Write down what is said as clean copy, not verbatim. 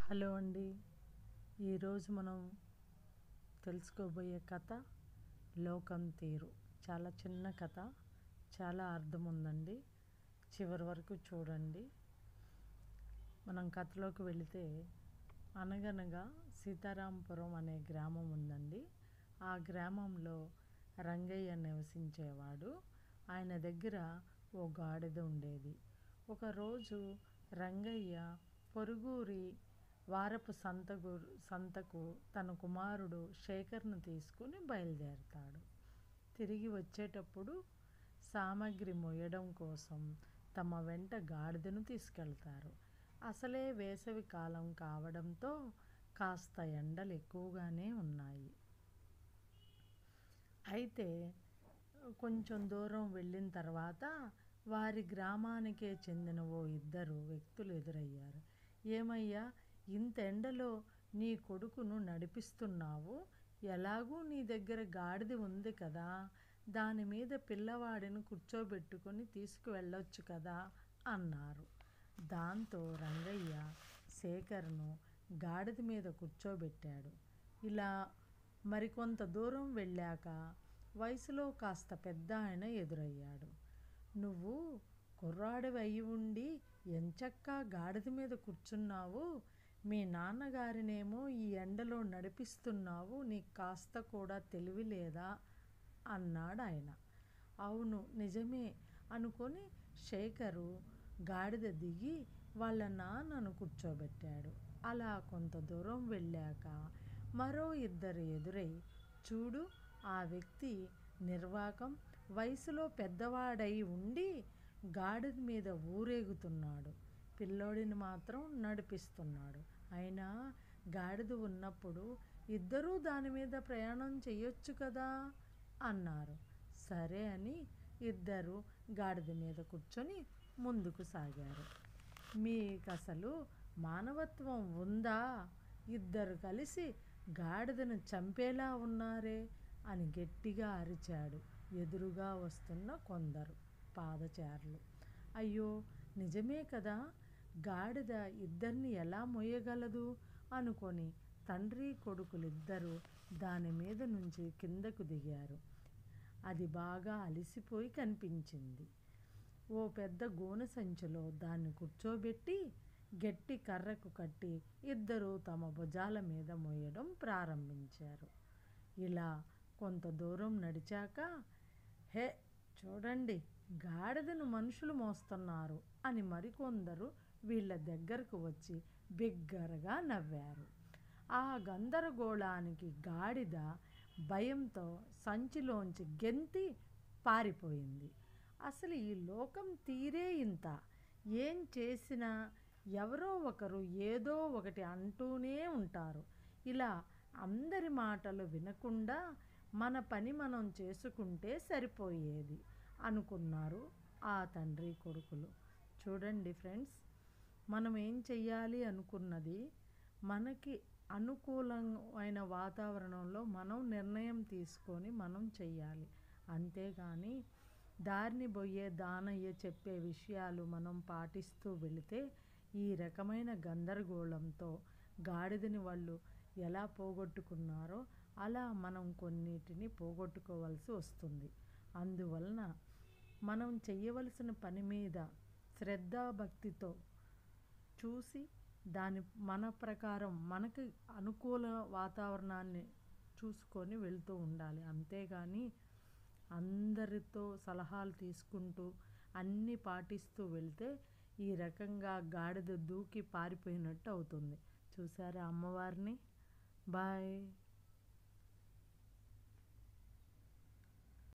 Hello అండి. ఈరోజు మనం తెలుసుకోబోయే కథ లోకం తీరు. చాలా చిన్న కథ, చాలా అర్థం ఉందండి. చివరి వరకు చూడండి. మనం కథలోకి వెళితే, అనగనగా సీతారాంపురం అనే గ్రామం ఉందండి. ఆ గ్రామంలో రంగయ్య నివసించేవాడు. ఆయన దగ్గర ఓ గాడిద ఉండేది. ఒకరోజు రంగయ్య పొరుగురి వారపు సంతకు తన కుమారుడు శేఖర్ను తీసుకుని బయలుదేరతాడు. తిరిగి వచ్చేటప్పుడు సామాగ్రి మోయడం కోసం తమ వెంట గాడిదను తీసుకెళ్తారు. అసలే వేసవి కాలం కావడంతో కాస్త ఎండలు ఎక్కువగానే ఉన్నాయి. అయితే కొంచెం దూరం వెళ్ళిన తర్వాత వారి గ్రామానికే చెందిన ఓ ఇద్దరు వ్యక్తులు ఎదురయ్యారు. ఏమయ్యా, ఇంత ఎండలో నీ కొడుకును నడిపిస్తున్నావు? ఎలాగూ నీ దగ్గర గాడిద ఉంది కదా, దాని మీద పిల్లవాడిని కూర్చోబెట్టుకొని తీసుకువెళ్ళొచ్చు కదా అన్నారు. దాంతో రంగయ్య శేఖర్ను గాడిద మీద కూర్చోబెట్టాడు. ఇలా మరికొంత దూరం వెళ్ళాక వయసులో కాస్త పెద్ద ఆయన ఎదురయ్యాడు. నువ్వు కుర్రాడివి అయి ఉండి ఎంచక్కా గాడిద మీద కూర్చున్నావు, మీ నాన్నగారినేమో ఈ ఎండలో నడిపిస్తున్నావు, నీకు కాస్త కూడా తెలివి లేదా అన్నాడు ఆయన. అవును, నిజమే అనుకొని శేఖరు గాడిద దిగి వాళ్ళ నాన్నను కూర్చోబెట్టాడు. అలా కొంత దూరం వెళ్ళాక మరో ఇద్దరు ఎదురై, చూడు, ఆ వ్యక్తి నిర్వాకం, వయసులో పెద్దవాడై ఉండి గాడిద మీద ఊరేగుతున్నాడు, పిల్లోడిని మాత్రం నడిపిస్తున్నాడు. అయినా గాడిద ఉన్నప్పుడు ఇద్దరూ దాని మీద ప్రయాణం చెయ్యొచ్చు కదా అన్నారు. సరే అని ఇద్దరు గాడిద మీద కూర్చొని ముందుకు సాగారు. మీకు అసలు మానవత్వం ఉందా? ఇద్దరు కలిసి గాడిదను చంపేలా ఉన్నారే అని గట్టిగా అరిచాడు ఎదురుగా వస్తున్న కొందరు పాదచారులు. అయ్యో, నిజమే కదా, గాడిద ఇద్దరిని ఎలా మోయగలదు అనుకొని తండ్రి కొడుకులిద్దరూ దాని మీద నుంచి కిందకు దిగారు. అది బాగా అలసిపోయి కనిపించింది. ఓ పెద్ద గోనె సంచిలో దాన్ని కూర్చోబెట్టి గట్టి కర్రకు కట్టి ఇద్దరూ తమ భుజాల మీద మోయడం ప్రారంభించారు. ఇలా కొంత దూరం నడిచాక, హే చూడండి, గాడిదను మనుషులు మోస్తున్నారు అని మరికొందరు వీళ్ళ దగ్గరకు వచ్చి బిగ్గరగా నవ్వారు. ఆ గందరగోళానికి గాడిద భయంతో సంచిలోంచి గెంతి పారిపోయింది. అసలు ఈ లోకం తీరే ఇంత. ఏం చేసినా ఎవరో ఒకరు ఏదో ఒకటి అంటూనే ఉంటారు. ఇలా అందరి మాటలు వినకుండా మన పని మనం చేసుకుంటే సరిపోయేది అనుకున్నారు ఆ తండ్రి కొడుకులు. చూడండి ఫ్రెండ్స్, మనం ఏం చెయ్యాలి అనుకున్నది మనకి అనుకూలమైన వాతావరణంలో మనం నిర్ణయం తీసుకొని మనం చెయ్యాలి. అంతేగాని దారిని పోయే దానయ్య చెప్పే విషయాలు మనం పాటిస్తూ వెళితే ఈ రకమైన గందరగోళంతో గాడిదని వాళ్ళు ఎలా పోగొట్టుకున్నారో అలా మనం కొన్నిటిని పోగొట్టుకోవాల్సి వస్తుంది. అందువలన మనం చెయ్యవలసిన పని మీద శ్రద్ధాభక్తితో చూసి మన ప్రకారం మనకి అనుకూల వాతావరణాన్ని చూసుకొని వెళ్తూ ఉండాలి. అంతేగాని అందరితో సలహాలు తీసుకుంటూ అన్నీ పాటిస్తూ వెళ్తే ఈ రకంగా గాడిద దూకి పారిపోయినట్టు అవుతుంది. చూసారా అమ్మవారిని? బాయ్.